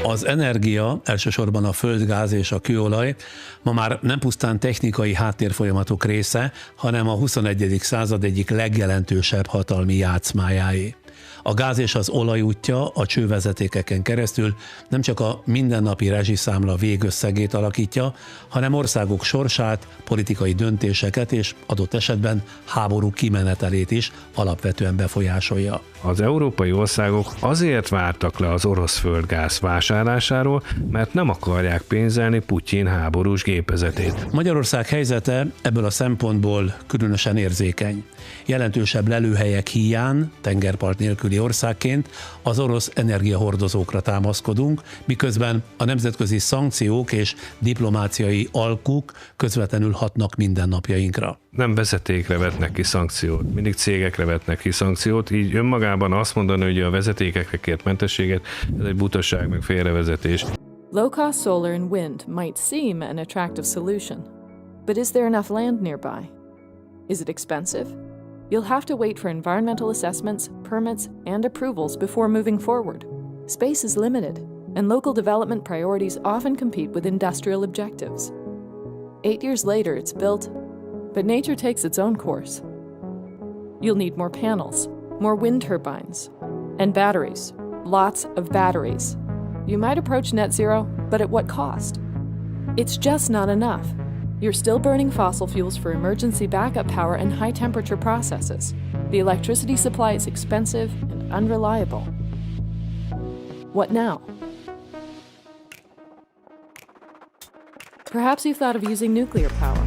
Az energia, elsősorban a földgáz és a kőolaj ma már nem pusztán technikai háttérfolyamatok része, hanem a 21. század egyik legjelentősebb hatalmi játszmájáé. A gáz és az olaj útja a csővezetékeken keresztül nem csak a mindennapi rezsiszámla végösszegét alakítja, hanem országok sorsát, politikai döntéseket és adott esetben háború kimenetelét is alapvetően befolyásolja. Az európai országok azért vártak le az orosz földgáz vásárlásáról, mert nem akarják pénzelni Putyin háborús gépezetét. Magyarország helyzete ebből a szempontból különösen érzékeny. Jelentősebb lelőhelyek híján, tengerpart nélküli országként az orosz energiahordozókra támaszkodunk, miközben a nemzetközi szankciók és diplomáciai alkuk közvetlenül hatnak mindennapjainkra. Nem vezetékre vetnek ki szankciót, mindig cégekre vetnek ki szankciót, így önmagában azt mondani, hogy a vezetékekre kért mentességet, ez egy butaság, meg félrevezetés. Low-cost solar and wind might seem an attractive solution, but is there enough land nearby? Is it expensive? You'll have to wait for environmental assessments, permits, and approvals before moving forward. Space is limited, and local development priorities often compete with industrial objectives. 8 years later, it's built, but nature takes its own course. You'll need more panels, more wind turbines, and batteries. Lots of batteries. You might approach net zero, but at what cost? It's just not enough. You're still burning fossil fuels for emergency backup power and high-temperature processes. The electricity supply is expensive and unreliable. What now? Perhaps you've thought of using nuclear power,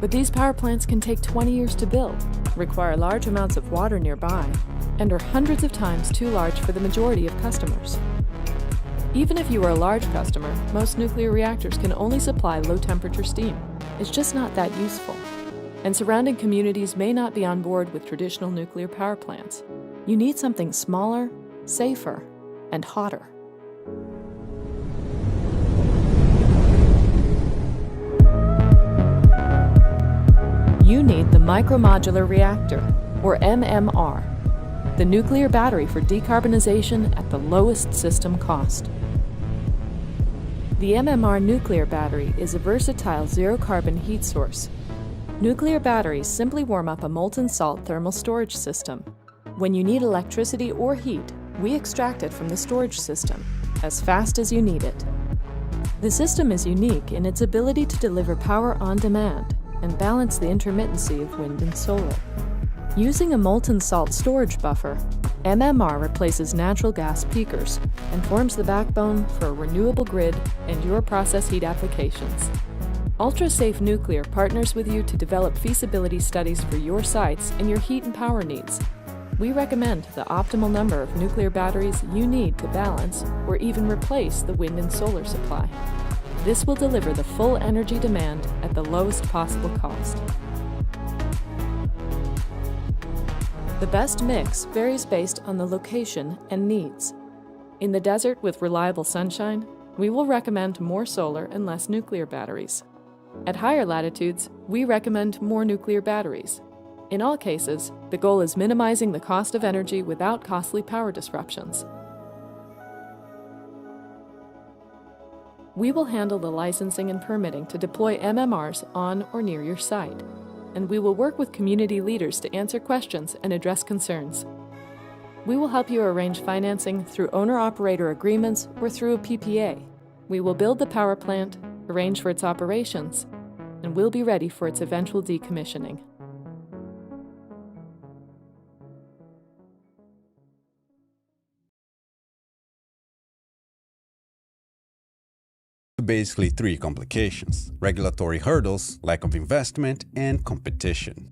but these power plants can take 20 years to build, require large amounts of water nearby, and are hundreds of times too large for the majority of customers. Even if you are a large customer, most nuclear reactors can only supply low-temperature steam. It's just not that useful. And surrounding communities may not be on board with traditional nuclear power plants. You need something smaller, safer, and hotter. You need the micromodular reactor, or MMR, the nuclear battery for decarbonization at the lowest system cost. The MMR nuclear battery is a versatile zero-carbon heat source. Nuclear batteries simply warm up a molten salt thermal storage system. When you need electricity or heat, we extract it from the storage system, as fast as you need it. The system is unique in its ability to deliver power on demand and balance the intermittency of wind and solar. Using a molten salt storage buffer, MMR replaces natural gas peakers and forms the backbone for a renewable grid and your process heat applications. UltraSafe Nuclear partners with you to develop feasibility studies for your sites and your heat and power needs. We recommend the optimal number of nuclear batteries you need to balance or even replace the wind and solar supply. This will deliver the full energy demand at the lowest possible cost. The best mix varies based on the location and needs. In the desert with reliable sunshine, we will recommend more solar and less nuclear batteries. At higher latitudes, we recommend more nuclear batteries. In all cases, the goal is minimizing the cost of energy without costly power disruptions. We will handle the licensing and permitting to deploy MMRs on or near your site, and we will work with community leaders to answer questions and address concerns. We will help you arrange financing through owner-operator agreements or through a PPA. We will build the power plant, arrange for its operations, and we'll be ready for its eventual decommissioning. Basically 3 complications: regulatory hurdles, lack of investment, and competition.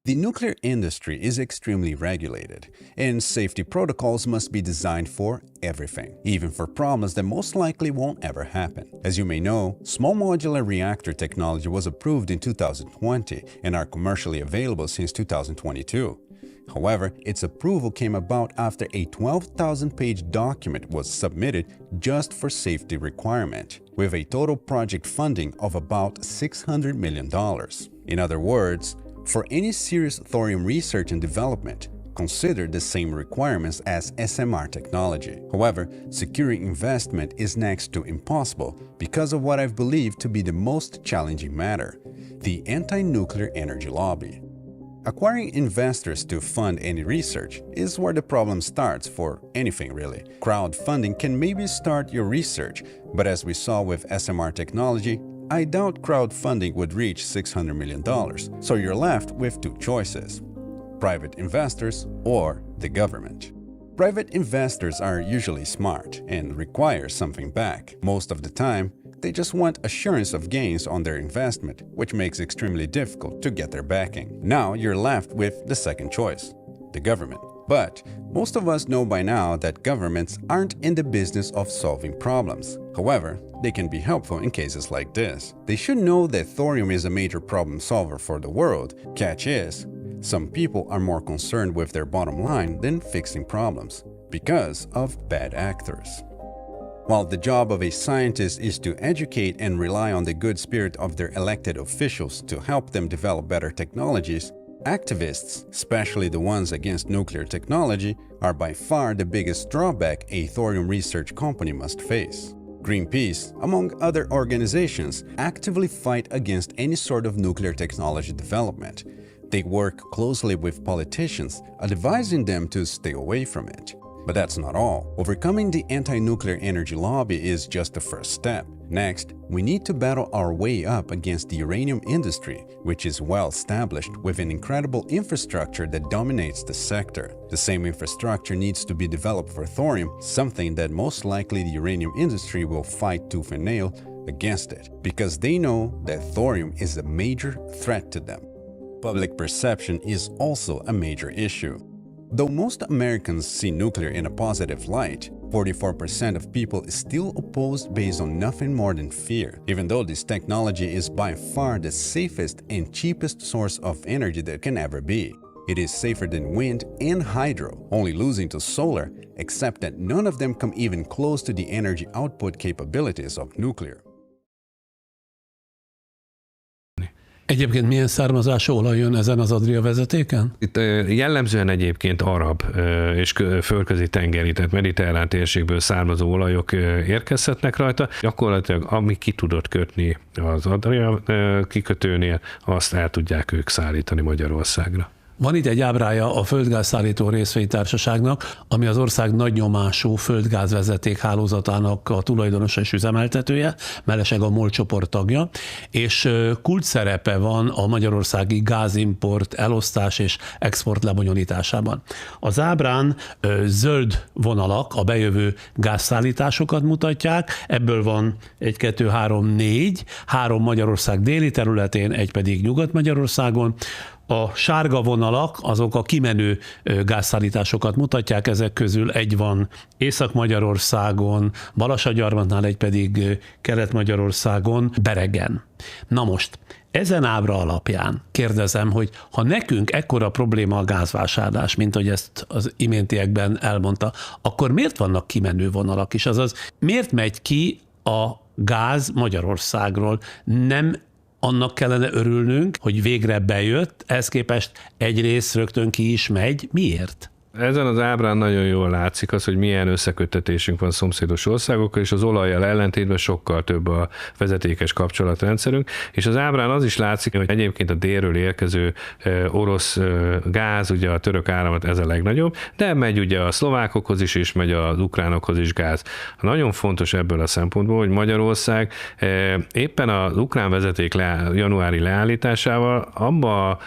The nuclear industry is extremely regulated, and safety protocols must be designed for everything, even for problems that most likely won't ever happen. As you may know, small modular reactor technology was approved in 2020 and are commercially available since 2022. However, its approval came about after a 12,000-page document was submitted just for safety requirement, with a total project funding of about $600 million. In other words, for any serious thorium research and development, consider the same requirements as SMR technology. However, securing investment is next to impossible because of what I've believed to be the most challenging matter: the anti-nuclear energy lobby. Acquiring investors to fund any research is where the problem starts for anything really. Crowdfunding can maybe start your research, but as we saw with SMR technology, I doubt crowdfunding would reach $600 million, so you're left with two choices: private investors or the government. Private investors are usually smart and require something back. Most of the time, they just want assurance of gains on their investment, which makes it extremely difficult to get their backing. Now you're left with the second choice: the government. But most of us know by now that governments aren't in the business of solving problems. However, they can be helpful in cases like this. They should know that thorium is a major problem solver for the world. Catch is, some people are more concerned with their bottom line than fixing problems because of bad actors. While the job of a scientist is to educate and rely on the good spirit of their elected officials to help them develop better technologies, activists, especially the ones against nuclear technology, are by far the biggest drawback a thorium research company must face. Greenpeace, among other organizations, actively fight against any sort of nuclear technology development. They work closely with politicians, advising them to stay away from it. But that's not all. Overcoming the anti-nuclear energy lobby is just the first step. Next, we need to battle our way up against the uranium industry, which is well established with an incredible infrastructure that dominates the sector. The same infrastructure needs to be developed for thorium, something that most likely the uranium industry will fight tooth and nail against it, because they know that thorium is a major threat to them. Public perception is also a major issue. Though most Americans see nuclear in a positive light, 44% of people is still opposed based on nothing more than fear, even though this technology is by far the safest and cheapest source of energy that can ever be. It is safer than wind and hydro, only losing to solar, except that none of them come even close to the energy output capabilities of nuclear. Egyébként milyen származású olaj jön ezen az Adria vezetéken? Itt jellemzően egyébként arab és földközi tengeri, tehát mediterrán térségből származó olajok érkezhetnek rajta. Gyakorlatilag ami ki tudott kötni az Adria kikötőnél, azt el tudják ők szállítani Magyarországra. Van itt egy ábrája a földgázszállító részvénytársaságnak, ami az ország nagynyomású földgázvezeték hálózatának a tulajdonosa és üzemeltetője, mellesleg a MOL csoport tagja, és kulcsszerepe van a magyarországi gázimport, elosztás és export lebonyolításában. Az ábrán zöld vonalak a bejövő gázszállításokat mutatják, ebből van 1, 2, 3, 4, 3 Magyarország déli területén, egy pedig Nyugat-Magyarországon. A sárga vonalak azok a kimenő gázszállításokat mutatják, ezek közül egy van Észak-Magyarországon, Balassagyarmatnál, egy pedig Kelet-Magyarországon, Beregen. Na most, ezen ábra alapján kérdezem, hogy ha nekünk ekkora probléma a gázvásárlás, mint hogy ezt az iméntiekben elmondta, akkor miért vannak kimenő vonalak is? Azaz, miért megy ki a gáz Magyarországról? Nem annak kellene örülnünk, hogy végre bejött, ehhez képest egy rész rögtön ki is megy. Miért? Ezen az ábrán nagyon jól látszik az, hogy milyen összeköttetésünk van szomszédos országokkal, és az olajjal ellentétben sokkal több a vezetékes kapcsolatrendszerünk, és az ábrán az is látszik, hogy egyébként a délről érkező orosz gáz, ugye a török áramlat ez a legnagyobb, de megy ugye a szlovákokhoz is, és megy az ukránokhoz is gáz. Nagyon fontos ebből a szempontból, hogy Magyarország éppen az ukrán vezeték januári leállításával abba a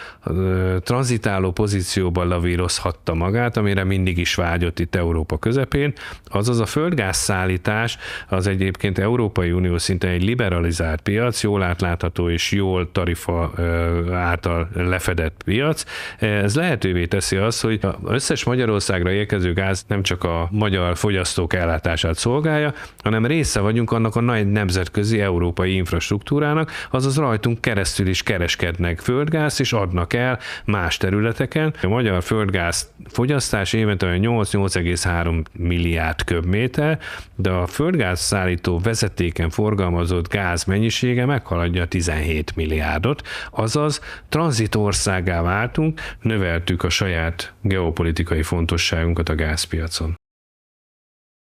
tranzitáló pozícióban lavírozhatta magát, amire mindig is vágyott itt Európa közepén, azaz a földgázszállítás az egyébként Európai Unió szinten egy liberalizált piac, jól átlátható és jól tarifa által lefedett piac. Ez lehetővé teszi azt, hogy az összes Magyarországra érkező gáz nem csak a magyar fogyasztók ellátását szolgálja, hanem része vagyunk annak a nagy nemzetközi európai infrastruktúrának, azaz rajtunk keresztül is kereskednek földgáz és adnak el más területeken. A magyar földgáz fogyasztás fogyasztás évente olyan 8-8,3 milliárd köbméter, de a földgáz szállító vezetéken forgalmazott gáz mennyisége meghaladja 17 milliárdot, azaz tranzitországgá váltunk, növeltük a saját geopolitikai fontosságunkat a gázpiacon.